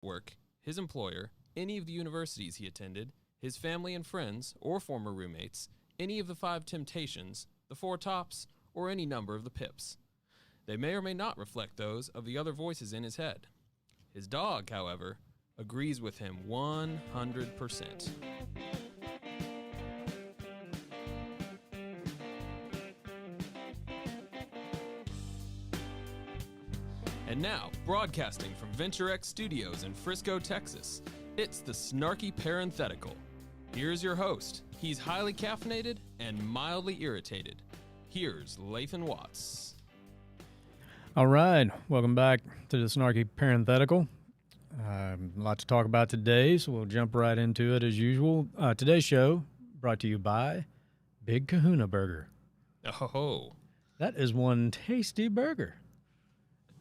work, his employer, any of the universities he attended, his family and friends, or former roommates, any of the 5 temptations, the 4 tops, or any number of the pips. They may or may not reflect those of the other voices in his head. His dog, however, agrees with him 100%. And now, broadcasting from Ventura Studios in Frisco, Texas, it's the Snarky Parenthetical. Here's your host. He's highly caffeinated and mildly irritated. Here's Lathan Watts. All right, welcome back to the Snarky Parenthetical. A lot to talk about today, so we'll jump right into it as usual. Today's show brought to you by Big Kahuna Burger. Oh. That is one tasty burger.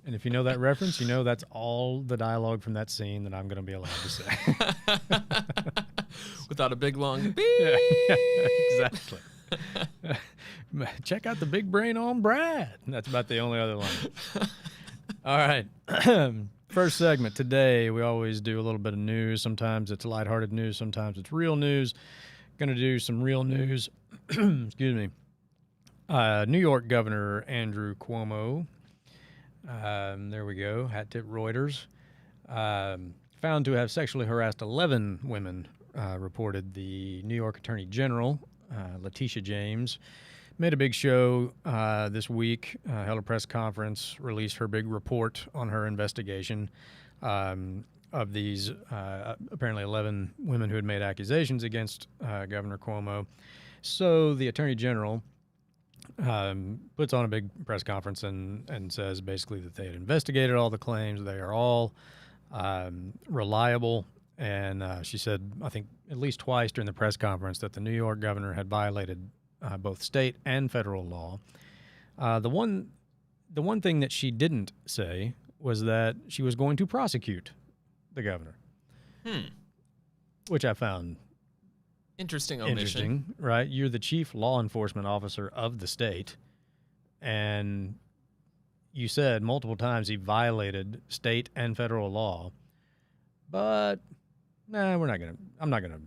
And if you know that reference, you know that's all the dialogue from that scene that I'm going to be allowed to say. Without a big long beep. Yeah, exactly. Check out the big brain on Brad. That's about the only other line. All right. First segment today, we always do a little bit of news. Sometimes it's lighthearted news. Sometimes it's real news. Going to do some real news. Excuse me. New York Governor Andrew Cuomo. There we go. Hat tip Reuters. Found to have sexually harassed 11 women, reported the New York Attorney General, Letitia James. Made a big show this week, held a press conference, released her big report on her investigation of these apparently 11 women who had made accusations against Governor Cuomo. So the Attorney General puts on a big press conference and says basically that they had investigated all the claims. They are all reliable. And she said, I think at least twice during the press conference, that the New York governor had violated both state and federal law. The one thing that she didn't say was that she was going to prosecute the governor, which I found Interesting omission. interesting, right? You're the chief law enforcement officer of the state, and you said multiple times he violated state and federal law, but I'm not going to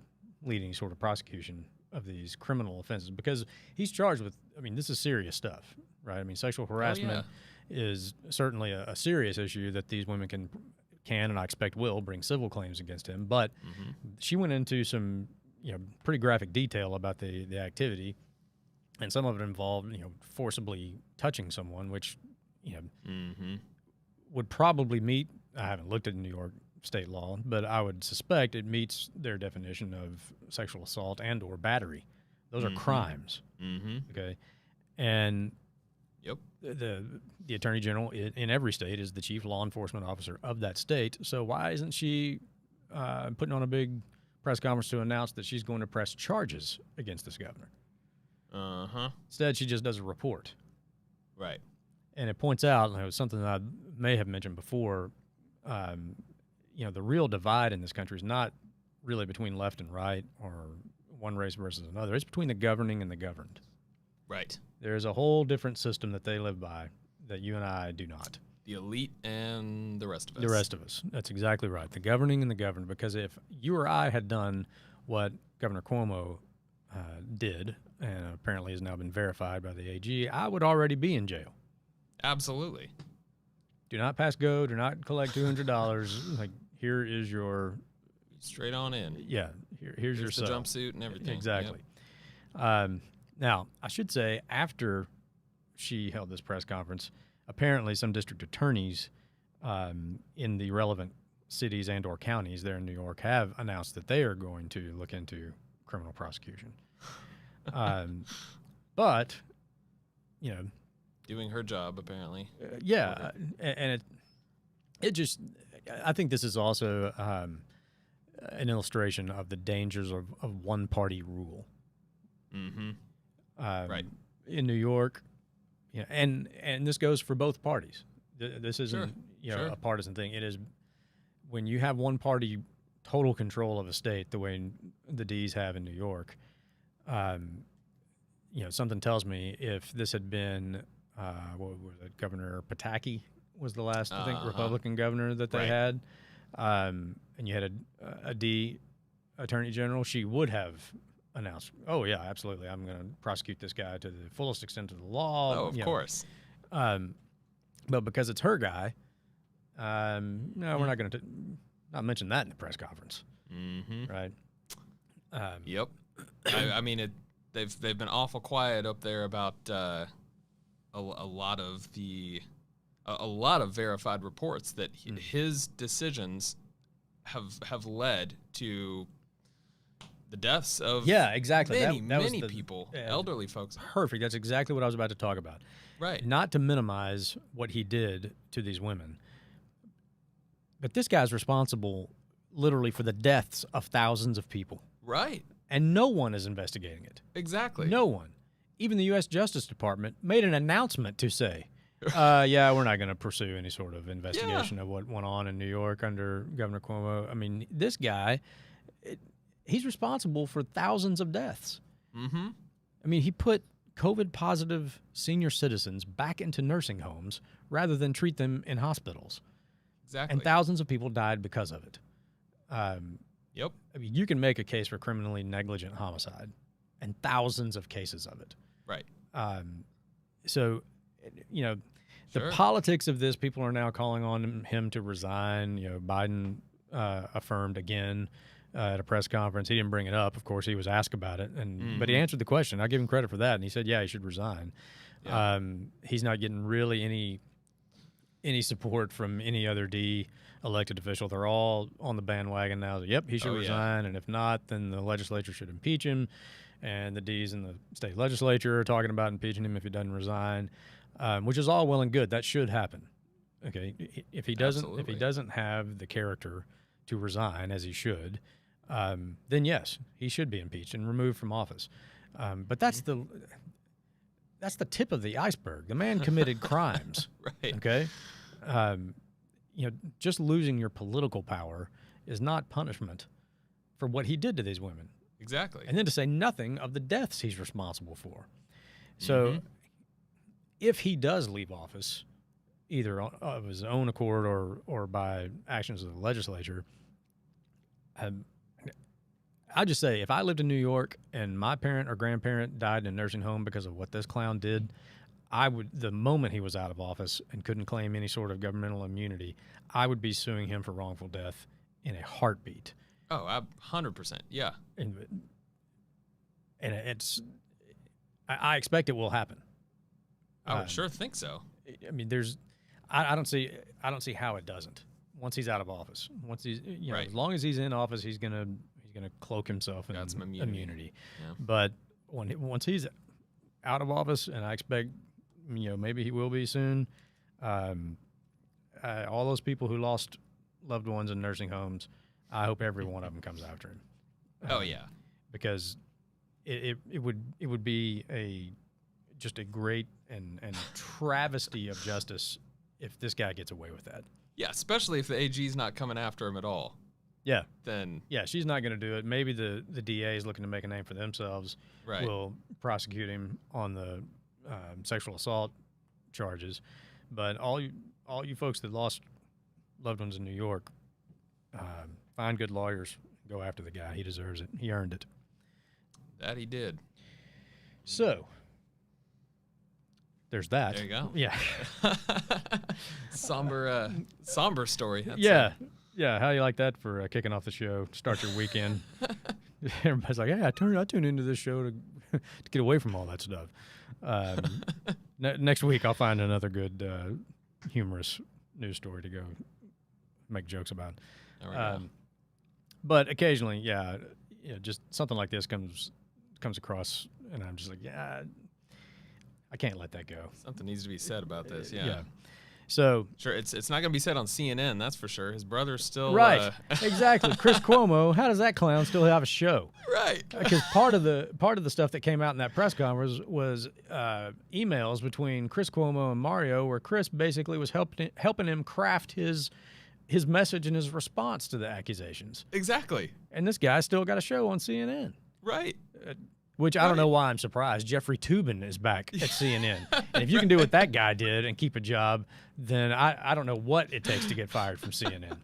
lead any sort of prosecution of these criminal offenses because he's charged with, this is serious stuff, right? Sexual harassment is certainly a serious issue that these women can and I expect will bring civil claims against him, but she went into some pretty graphic detail about the activity, and some of it involved, forcibly touching someone, which, would probably meet, I haven't looked at New York state law, but I would suspect it meets their definition of sexual assault and or battery. Those are crimes. Okay. And Yep. The Attorney General in every state is the chief law enforcement officer of that state. So why isn't she putting on a big press conference to announce that she's going to press charges against this governor? Instead, she just does a report. Right. And it points out, and it was something that I may have mentioned before, the real divide in this country is not really between left and right or one race versus another. It's between the governing and the governed. Right. There's a whole different system that they live by that you and I do not. The elite and the rest of us. The rest of us. That's exactly right. The governing and the governed. Because if you or I had done what Governor Cuomo did, and apparently has now been verified by the AG, I would already be in jail. Absolutely. Do not pass go. Do not collect $200. Like, here is your... Straight on in. Yeah. Here's your the cell. jumpsuit and everything. Exactly. Yep. Now, I should say, after she held this press conference, apparently some district attorneys in the relevant cities and or counties there in New York have announced that they are going to look into criminal prosecution. But, doing her job, apparently. And it just, I think this is also an illustration of the dangers of one-party rule. Right. In New York, and this goes for both parties. This isn't a partisan thing. It is when you have one party total control of a state, the way the D's have in New York. Something tells me if this had been what was it, Governor Pataki was the last I think Republican governor that they had. and you had a D attorney general, she would have announced, "Oh yeah, absolutely, I'm going to prosecute this guy to the fullest extent of the law." Oh, of course. But because it's her guy, no, we're not going to not mention that in the press conference, right? Yep. I mean, they've been awful quiet up there about a lot of verified reports that his decisions have led to the deaths of exactly many people, elderly folks. Perfect. That's exactly what I was about to talk about. Right. Not to minimize what he did to these women, but this guy's responsible literally for the deaths of thousands of people. Right. And no one is investigating it. Exactly. No one. Even the U.S. Justice Department made an announcement to say, yeah, we're not going to pursue any sort of investigation of what went on in New York under Governor Cuomo. I mean, this guy, he's responsible for thousands of deaths. Mm-hmm. I mean, he put COVID-positive senior citizens back into nursing homes rather than treat them in hospitals. Exactly. And thousands of people died because of it. Yep. I mean, you can make a case for criminally negligent homicide, and thousands of cases of it. Right. So, you know, the politics of this, people are now calling on him to resign. You know, Biden affirmed again at a press conference. He didn't bring it up. Of course, he was asked about it, but he answered the question. I give him credit for that, and he said, yeah, he should resign. Yeah. He's not getting really any support from any other D elected official. They're all on the bandwagon now. Yep, he should resign, and if not, then the legislature should impeach him. And the D's in the state legislature are talking about impeaching him if he doesn't resign, which is all well and good. That should happen. Okay, if he doesn't have the character to resign as he should, then yes, he should be impeached and removed from office. But that's the tip of the iceberg. The man committed crimes. Right. Okay. You know, just losing your political power is not punishment for what he did to these women. Exactly. And then to say nothing of the deaths he's responsible for. So if he does leave office, either of his own accord or by actions of the legislature, I'll just say, if I lived in New York and my parent or grandparent died in a nursing home because of what this clown did, I would, the moment he was out of office and couldn't claim any sort of governmental immunity, I would be suing him for wrongful death in a heartbeat. Oh, 100%. Yeah. And I expect it will happen. I would sure think so. I mean, I don't see how it doesn't. Once he's out of office, once he's, you know, as long as he's in office, he's gonna cloak himself in some immunity. Yeah. But once he's out of office, and I expect, you know, maybe he will be soon, all those people who lost loved ones in nursing homes, I hope every one of them comes after him. Oh yeah, because it would be just a great and travesty of justice if this guy gets away with that. Yeah, especially if the AG's not coming after him at all. Yeah. Then she's not going to do it. Maybe the DA is looking to make a name for themselves. Right. Will prosecute him on the sexual assault charges. But all you folks that lost loved ones in New York, find good lawyers. Go after the guy. He deserves it. He earned it. That he did. So there's that. There you go. Yeah. somber story. That's yeah. Yeah, how do you like that for kicking off the show? Start your weekend. Everybody's like, "Hey, I tuned into this show to get away from all that stuff." Next week, I'll find another good humorous news story to go make jokes about. There we go. But occasionally, just something like this comes across, and I'm just like, I can't let that go. Something needs to be said about this. Yeah. So sure, it's not going to be said on CNN, that's for sure. His brother's still right. Exactly. Chris Cuomo. How does that clown still have a show? Right. Because part of the stuff that came out in that press conference was emails between Chris Cuomo and Mario, where Chris basically was helping him craft his message and his response to the accusations. Exactly. And this guy still got a show on CNN. Right. Which I don't know why I'm surprised. Jeffrey Toobin is back at CNN. And if you can do what that guy did and keep a job, then I don't know what it takes to get fired from CNN.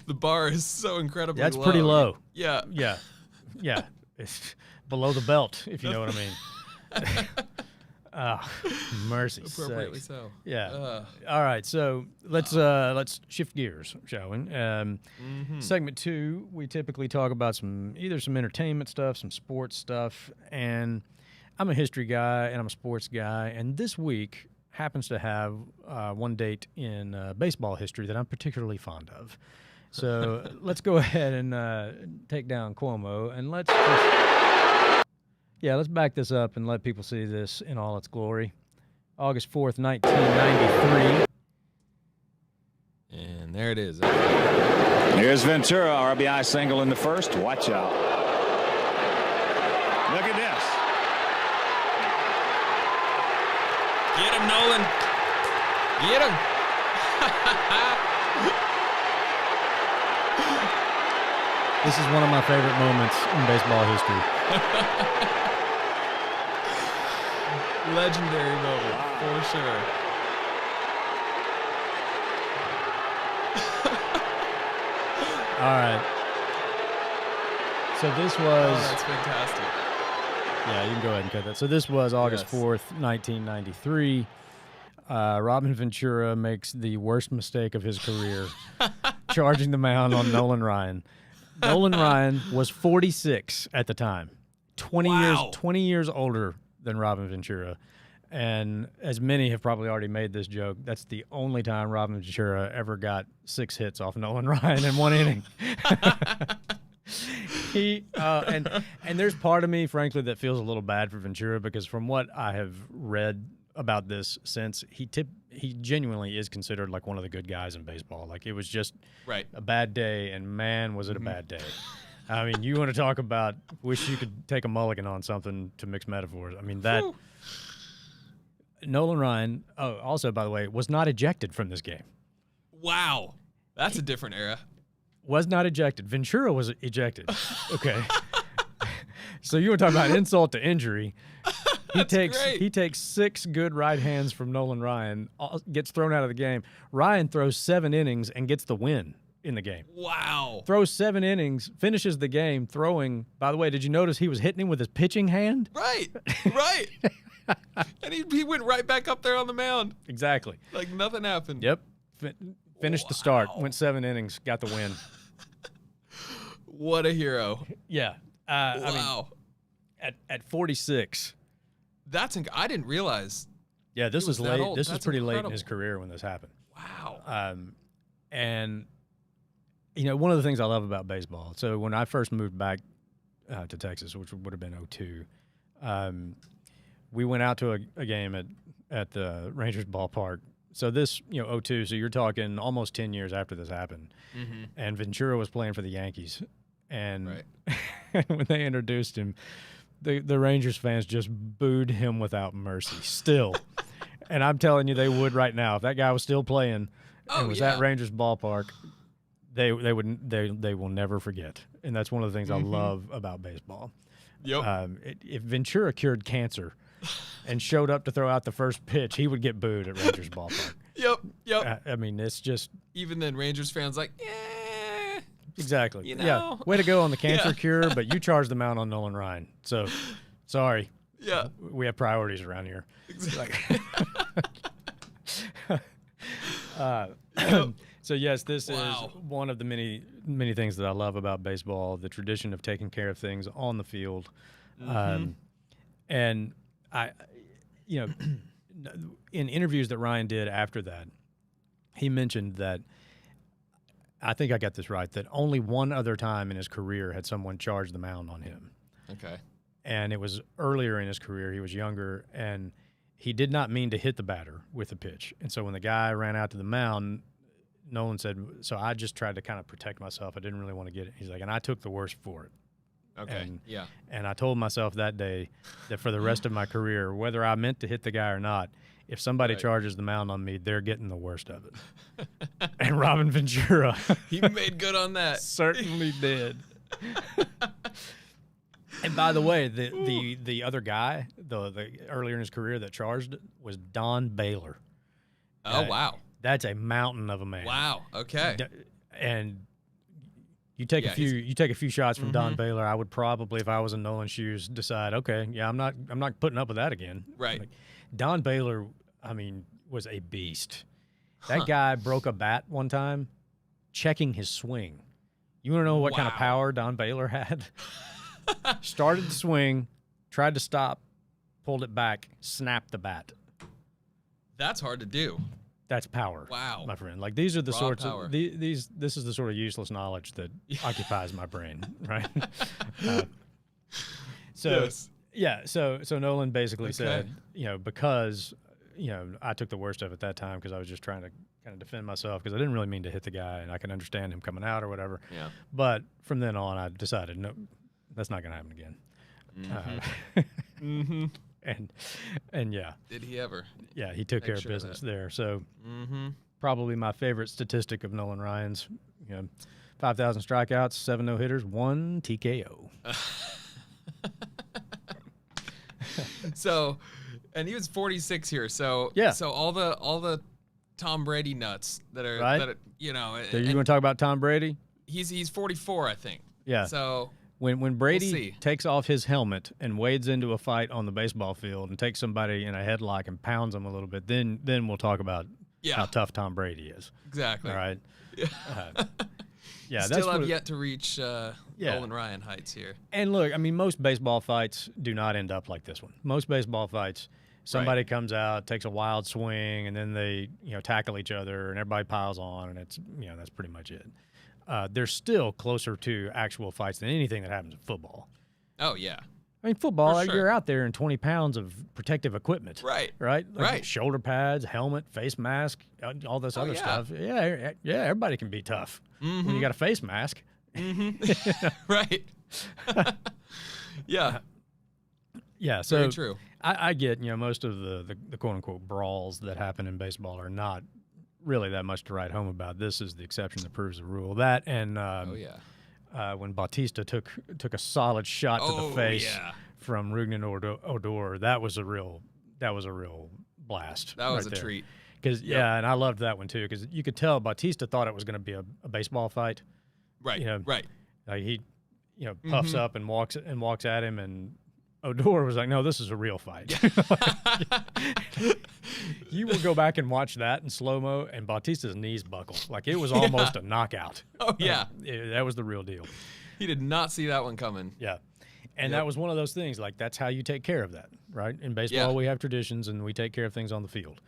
The bar is so incredibly That's low. pretty low. Yeah. Yeah. Yeah. It's below the belt, if you know what I mean. Mercy Appropriately sakes. so. Yeah. All right. So let's shift gears, shall we? Segment 2, we typically talk about either some entertainment stuff, some sports stuff, and I'm a history guy and I'm a sports guy, and this week happens to have one date in baseball history that I'm particularly fond of. So let's go ahead and take down Cuomo, and let's back this up and let people see this in all its glory. August 4th, 1993. And there it is. Here's Ventura, RBI single in the first. Watch out. Look at this. Get him, Nolan. Get him. This is one of my favorite moments in baseball history. Legendary moment, for sure. All right. So this was... Oh, that's fantastic. Yeah, you can go ahead and cut that. So this was August 4th, 1993. Robin Ventura makes the worst mistake of his career, charging the mound on Nolan Ryan. Nolan Ryan was 46 at the time, 20 years older than Robin Ventura. And as many have probably already made this joke, that's the only time Robin Ventura ever got 6 hits off Nolan Ryan in one inning. And there's part of me, frankly, that feels a little bad for Ventura, because from what I have read about this since, he genuinely is considered like one of the good guys in baseball. Like, it was just a bad day, and man, was it a bad day. I mean, you want to talk about wish you could take a mulligan on something to mix metaphors. I mean, that Nolan Ryan, also, by the way, was not ejected from this game. Wow. That's a different era. Was not ejected. Ventura was ejected. Okay. So you want to talk about insult to injury. He takes 6 good right hands from Nolan Ryan, gets thrown out of the game. Ryan throws 7 innings and gets the win in the game. Wow. Throws 7 innings, finishes the game throwing. By the way, did you notice he was hitting him with his pitching hand? Right. And he went right back up there on the mound. Exactly. Like nothing happened. Yep. Finished the start, went 7 innings, got the win. What a hero. Yeah. Wow. I mean, at 46. I didn't realize. Yeah, this was late. old. This was That's pretty late in incredible. his career when this happened. Wow. And, you know, one of the things I love about baseball, so when I first moved back to Texas, which would have been 2002, we went out to a game at the Rangers ballpark. So this, 2002, so you're talking almost 10 years after this happened. Mm-hmm. And Ventura was playing for the Yankees. And Right. when they introduced him, the Rangers fans just booed him without mercy still. And I'm telling you, they would right now. If that guy was still playing and was at Rangers ballpark, they will never forget. And that's one of the things I love about baseball. Yep. If Ventura cured cancer and showed up to throw out the first pitch, he would get booed at Rangers ballpark. Yep. I mean, it's just... Even then, Rangers fans like, Exactly. You know? Yeah. Way to go on the cancer cure, but you charged them out on Nolan Ryan. So, sorry. Yeah. We have priorities around here. Exactly. So, yes, this is one of the many, many things that I love about baseball, the tradition of taking care of things on the field. And I, in interviews that Ryan did after that, he mentioned that, I think I got this right, that only one other time in his career had someone charged the mound on him. Okay. And it was earlier in his career. He was younger, and he did not mean to hit the batter with the pitch. And so when the guy ran out to the mound, Nolan said, so I just tried to kind of protect myself. I didn't really want to get it. He's like, and I took the worst for it. Okay. And I told myself that day that for the rest of my career, whether I meant to hit the guy or not, if somebody charges the mound on me, they're getting the worst of it. And Robin Ventura, He made good on that. certainly did. And by the way, the other guy, the earlier in his career that charged was Don Baylor. Oh, wow. That's a mountain of a man. Wow. Okay. and you take a few shots from Don Baylor. I would probably, if I was in Nolan's shoes, decide, okay, yeah, I'm not putting up with that again. Right. Like, Don Baylor, I mean, was a beast. That guy broke a bat one time checking his swing. You want to know what kind of power Don Baylor had? Started the swing, tried to stop, pulled it back, snapped the bat. That's hard to do. That's power. Wow. My friend. Like, these are the sorts power. of this is the sort of useless knowledge that occupies my brain, right? So Nolan basically said, because I took the worst of it that time because I was just trying to kind of defend myself because I didn't really mean to hit the guy, and I can understand him coming out or whatever. Yeah. But from then on, I decided, no, that's not going to happen again. And yeah. Did he ever? Yeah, he took care of business there. So probably my favorite statistic of Nolan Ryan's, 5,000 strikeouts, 7 no-hitters, 1 TKO. So, and he was 46 here. So yeah. So all the Tom Brady nuts that are right. So you going to talk about Tom Brady? He's 44, I think. Yeah. So when Brady takes off his helmet and wades into a fight on the baseball field and takes somebody in a headlock and pounds them a little bit, then we'll talk about how tough Tom Brady is. Exactly. All right. Yeah. Still have yet to reach Nolan Ryan heights here. And look, I mean, most baseball fights do not end up like this one. Most baseball fights, somebody comes out, takes a wild swing, and then they tackle each other, and everybody piles on, and it's that's pretty much it. They're still closer to actual fights than anything that happens in football. Oh, yeah. I mean, football, you're out there in 20 pounds of protective equipment. Right. Right? Right. Shoulder pads, helmet, face mask, all this other stuff. Yeah, everybody can be tough when you got a face mask. Right. Yeah. Yeah, so very true. I get, most of the quote-unquote brawls that happen in baseball are not really that much to write home about. This is the exception that proves the rule. That and when Bautista took a solid shot to the face from Rugnan Odor, that was a real blast. That was a treat. Because and I loved that one too because you could tell Bautista thought it was going to be a baseball fight. Right. Right. Like he puffs up and walks at him, and Odor was like, "No, this is a real fight." You will go back and watch that in slow-mo, and Bautista's knees buckle. Like, it was almost a knockout. Oh, yeah. That was the real deal. He did not see that one coming. Yeah. And that was one of those things, like, that's how you take care of that, right? In baseball, we have traditions, and we take care of things on the field.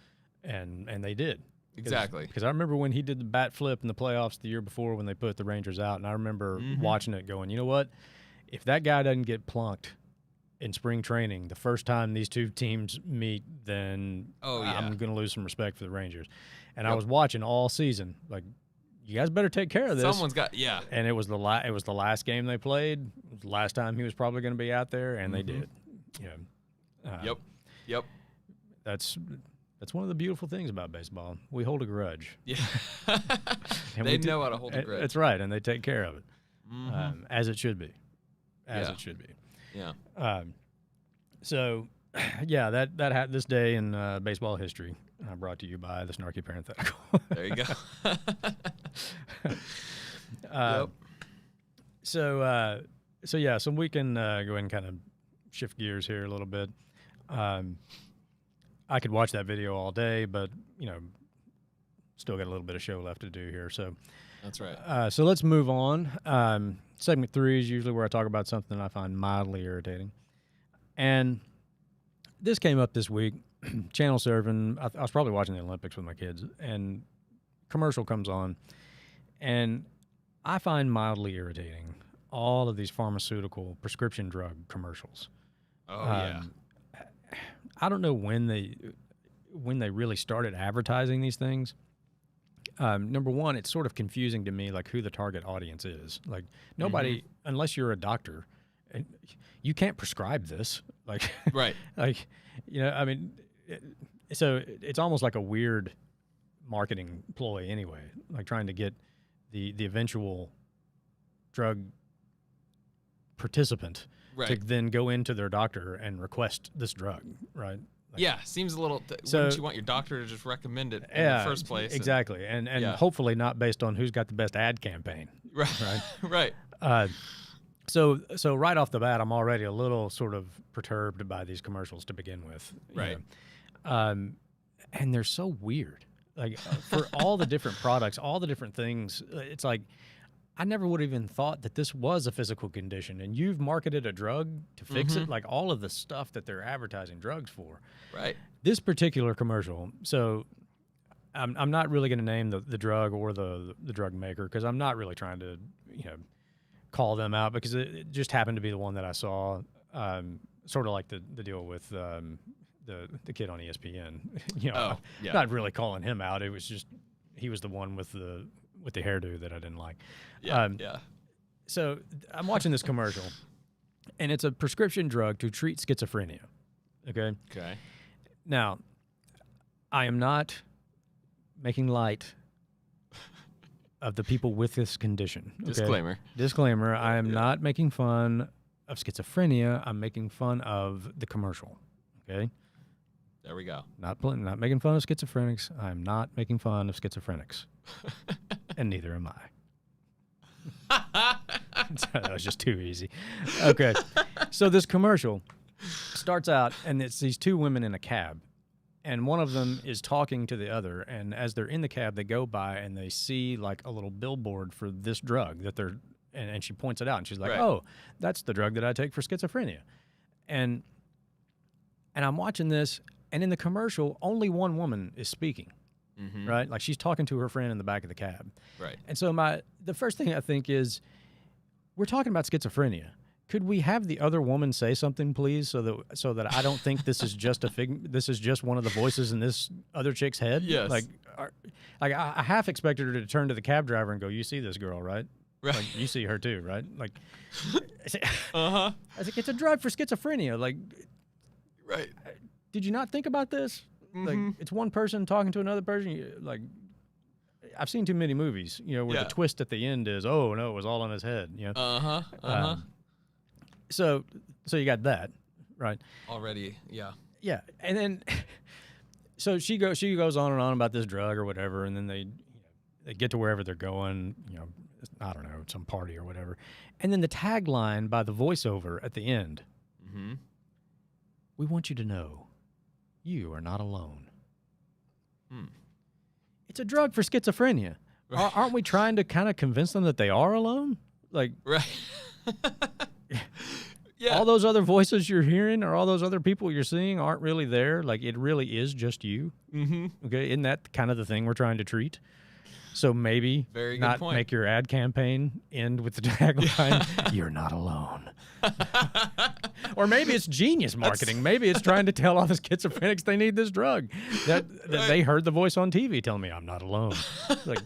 And they did. Exactly. Because I remember when he did the bat flip in the playoffs the year before when they put the Rangers out, and I remember watching it going, you know what? If that guy doesn't get plunked in spring training, the first time these two teams meet, then I'm going to lose some respect for the Rangers. And I was watching all season, like, you guys better take care of this. Someone's got, And it was the last game they played. It was the last time he was probably going to be out there, and they did. Yep. That's one of the beautiful things about baseball. We hold a grudge. Yeah. They know how to hold a grudge. That's right, and they take care of it, as it should be. It should be. Yeah. So, that this day in baseball history brought to you by the Snarky Parenthetical. There you go. So we can go ahead and kind of shift gears here a little bit. I could watch that video all day, but still got a little bit of show left to do here. So that's right. So let's move on. Segment 3 is usually where I talk about something I find mildly irritating. And this came up this week. Channel surfing. I was probably watching the Olympics with my kids, and commercial comes on. And I find mildly irritating all of these pharmaceutical prescription drug commercials. Oh, yeah. I don't know when they really started advertising these things. Number one, it's sort of confusing to me, like, who the target audience is. Like, nobody, unless you're a doctor, and you can't prescribe this. Like, right. Like, I mean, so it's almost like a weird marketing ploy anyway, like trying to get the eventual drug participant to then go into their doctor and request this drug, right? Yeah, seems a little. So- Wouldn't you want your doctor to just recommend it in the first place? Exactly, and Yeah. hopefully not based on who's got the best ad campaign. Right. Right. So right off the bat, I'm already a little sort of perturbed by these commercials to begin with. you Right. know. And they're so weird. Like for all the different products, all the different things, it's like I never would have even thought that this was a physical condition. And you've marketed a drug to fix it, like all of the stuff that they're advertising drugs for. Right. This particular commercial, so I'm not really going to name the drug or the drug maker because I'm not really trying to call them out because it just happened to be the one that I saw, sort of like the deal with the kid on ESPN. Not really calling him out. It was just he was the one with the hairdo that I didn't like. Yeah. So I'm watching this commercial, and it's a prescription drug to treat schizophrenia. Okay. Okay. Now, I am not making light of the people with this condition. Okay? Disclaimer, I am not making fun of schizophrenia. I'm making fun of the commercial. Okay? There we go. Not making fun of schizophrenics. I'm not making fun of schizophrenics. And neither am I. That was just too easy. Okay. So this commercial starts out, and it's these two women in a cab. And one of them is talking to the other, and as they're in the cab, they go by and they see like a little billboard for this drug that they're, and she points it out, and she's like, Right. "Oh, that's the drug that I take for schizophrenia," and I'm watching this, and in the commercial, only one woman is speaking, right? Like she's talking to her friend in the back of the cab, Right. and so the first thing I think is, we're talking about schizophrenia. Could we have the other woman say something, please, so that I don't think this is just this is just one of the voices in this other chick's head? Yes. Like I half expected her to turn to the cab driver and go, "You see this girl, right? Right. Like, you see her too, right?" Like, Uh-huh. I was like, it's a drug for schizophrenia. Like, Right. did you not think about this? Like, it's one person talking to another person. Like, I've seen too many movies, where Yeah. the twist at the end is, "Oh no, it was all in his head." So you got that, right? Already, yeah. Yeah, and then so she goes on and on about this drug or whatever, and then they get to wherever they're going, I don't know, some party or whatever, and then the tagline by the voiceover at the end, "We want you to know, you are not alone." It's a drug for schizophrenia. Right. Aren't we trying to kind of convince them that they are alone? Like, Right. Yeah. all those other voices you're hearing or all those other people you're seeing aren't really there. Like, it really is just you. Okay, isn't that kind of the thing we're trying to treat? So maybe Very good not point. make your ad campaign end with the tagline, "You're not alone." Or maybe it's genius marketing. Maybe it's trying to tell all the schizophrenics they need this drug. That they heard the voice on TV tell me I'm not alone. Like,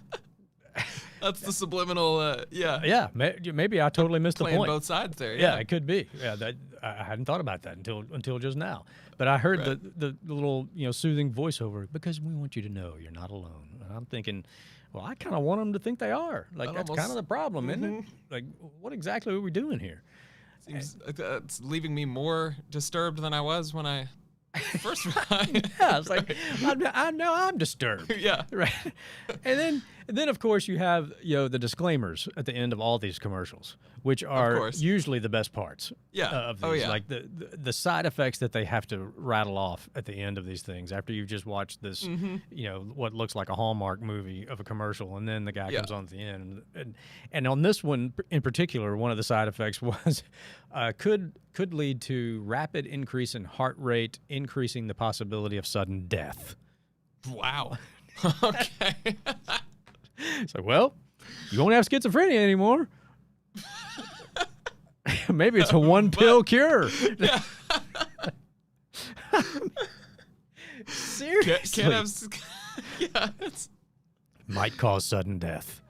That's the subliminal, yeah, maybe I totally missed the playing point. both sides there. Yeah, it could be. Yeah, I hadn't thought about that until just now. But I heard the little soothing voiceover, "Because we want you to know you're not alone." And I'm thinking, well, I kind of want them to think they are. Like, that's kind of the problem, isn't it? Like, what exactly are we doing here? Seems it's leaving me more disturbed than I was when I first read. Yeah, it's like I know I'm disturbed. Yeah. Right. And then of course you have the disclaimers at the end of all these commercials, which are course. usually the best parts. Yeah. Of these. Oh, yeah. Like the side effects that they have to rattle off at the end of these things after you've just watched this, what looks like a Hallmark movie of a commercial, and then the guy comes on at the end, and on this one in particular, one of the side effects was could lead to rapid increase in heart rate, increasing the possibility of sudden death. Wow. Okay. So, well, you won't have schizophrenia anymore. Maybe it's a one-pill cure. Yeah. Seriously. Can't have. Yeah. Might cause sudden death.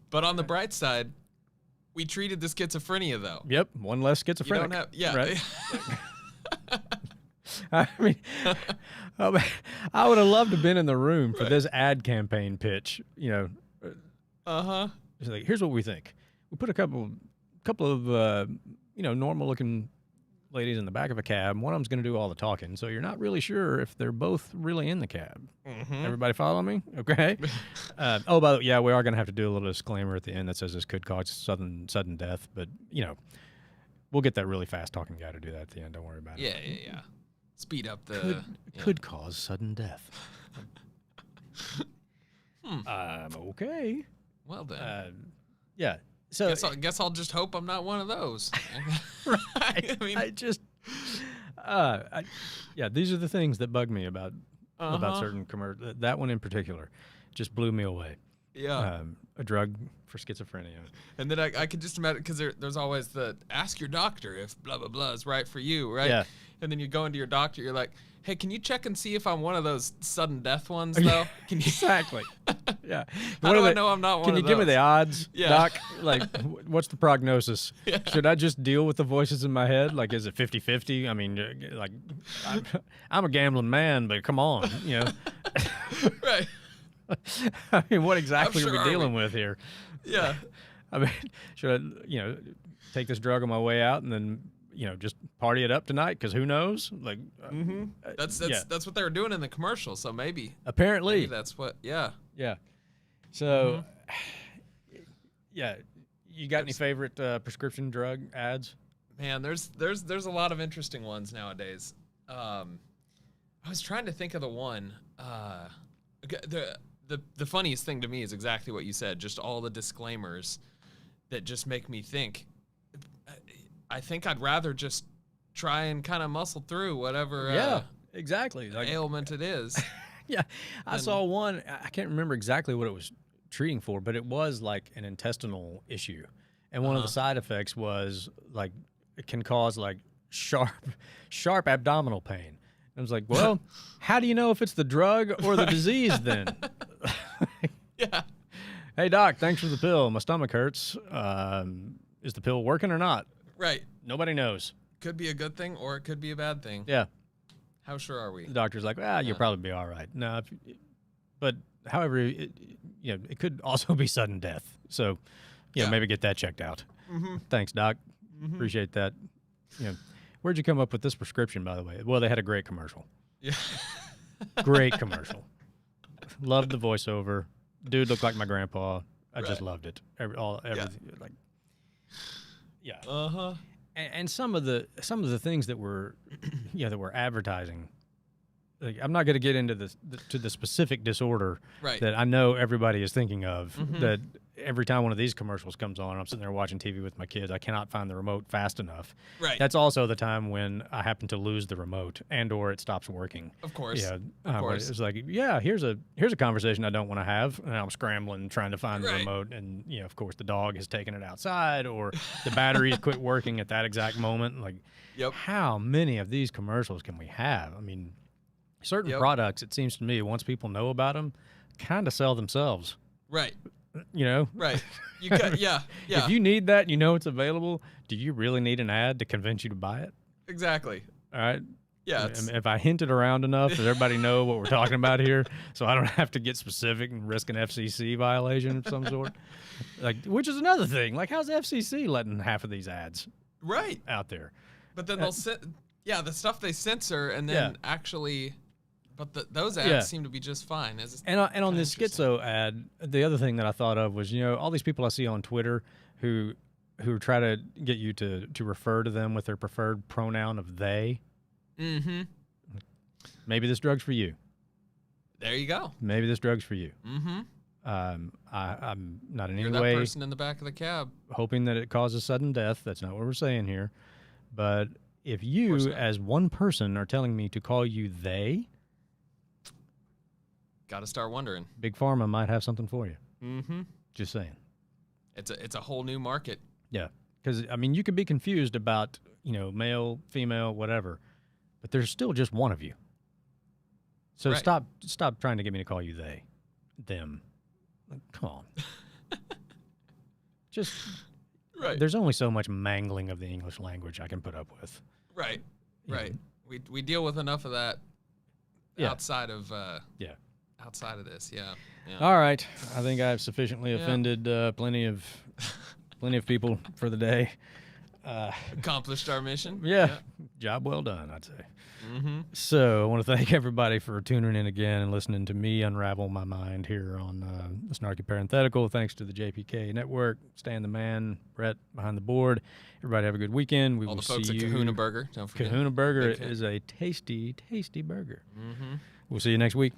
But on the bright side, we treated the schizophrenia though. Yep, one less You schizophrenic. don't have. Yeah. Right? I mean, I would have loved to have been in the room for this ad campaign pitch. It's like, here's what we think. We put a couple of normal looking ladies in the back of a cab. One of them's going to do all the talking, so you're not really sure if they're both really in the cab. Everybody follow me? Okay. By the way, yeah, we are going to have to do a little disclaimer at the end that says this could cause sudden death, but, we'll get that really fast-talking guy to do that at the end. Don't worry about it. Yeah. Speed up the... Could cause sudden death. Okay. Well, then. Yeah. So guess I'll just hope I'm not one of those. Right. These are the things that bug me about certain commercials. That one in particular just blew me away. Yeah. A drug for schizophrenia. And then I could just imagine, because there's always the ask your doctor if blah, blah, blah is right for you, right? Yeah. And then you go into your doctor, you're like, hey, can you check and see if I'm one of those sudden death ones, though? Can you? Exactly. Yeah. How do I know I'm not one of those? Can you give me the odds, Yeah. Doc? Like, what's the prognosis? Yeah. Should I just deal with the voices in my head? Like, is it 50-50? I mean, like, I'm a gambling man, but come on, Right. I mean, what exactly How are sure we are dealing we? with here? Yeah. I mean, should I, take this drug on my way out and then, just party it up tonight? Because who knows? Like, That's what they were doing in the commercial, so maybe apparently that's what, yeah. Yeah. So, you got any favorite prescription drug ads? Man, there's a lot of interesting ones nowadays. I was trying to think of the one. The funniest thing to me is exactly what you said. Just all the disclaimers that just make me think. I think I'd rather just try and kind of muscle through whatever exactly. Like, ailment it is. Yeah, I saw one. I can't remember exactly what it was treating for, but it was like an intestinal issue, and one of the side effects was like it can cause like sharp abdominal pain. I was like, well, how do you know if it's the drug or the disease then? Yeah. Hey, doc, thanks for the pill. My stomach hurts. Is the pill working or not? Right. Nobody knows. Could be a good thing or it could be a bad thing. Yeah. How sure are we? The doctor's like, you'll probably be all right. No, but however, it could also be sudden death. So, maybe get that checked out. Thanks, doc. Appreciate that. Where'd you come up with this prescription, by the way? Well, they had a great commercial. Yeah. Great commercial. Loved the voiceover. Dude looked like my grandpa. I just loved it. Everything. Like, yeah. And some of the things that were, that were advertising. Like, I'm not going to get into the specific disorder that I know everybody is thinking of. That every time one of these commercials comes on, I'm sitting there watching TV with my kids. I cannot find the remote fast enough. Right. That's also the time when I happen to lose the remote and/or it stops working. Of course. Yeah. Of course. It's like, here's a conversation I don't want to have, and I'm scrambling trying to find the remote, and of course the dog has taken it outside, or the batteries quit working at that exact moment. Like, how many of these commercials can we have? I mean, certain products, it seems to me, once people know about them, kind of sell themselves. Right. Right. You got, yeah. If you need that, it's available. Do you really need an ad to convince you to buy it? Exactly. All right. Yeah. If I hinted around enough, does everybody know what we're talking about here? So I don't have to get specific and risk an FCC violation of some sort. Like, which is another thing. Like, how's the FCC letting half of these ads out there? But then they'll the stuff they censor and then actually. But those ads seem to be just fine. And on this schizo ad, the other thing that I thought of was, all these people I see on Twitter who try to get you to refer to them with their preferred pronoun of they. Mm-hmm. Maybe this drug's for you. There you go. Maybe this drug's for you. Mm-hmm. I'm not in You're any way that person in the back of the cab hoping that it causes sudden death. That's not what we're saying here. But if you, as one person, are telling me to call you they, got to start wondering. Big Pharma might have something for you. Mm-hmm. Just saying. It's a whole new market. Yeah, because you could be confused about male, female, whatever, but there's still just one of you. So stop trying to get me to call you they, them. Like, come on. Just There's only so much mangling of the English language I can put up with. Right. We deal with enough of that outside of outside of this. Yeah. All right. I think I've sufficiently offended plenty of people for the day. Accomplished our mission. Yeah, job well done, I'd say. Mm-hmm. So I want to thank everybody for tuning in again and listening to me unravel my mind here on the Snarky Parenthetical. Thanks to the JPK Network, Stan the Man, Brett behind the board. Everybody have a good weekend. We All will the folks see at you. Kahuna Burger. Don't forget. Kahuna Burger Big fan. is a tasty, tasty burger. Mm-hmm. We'll see you next week.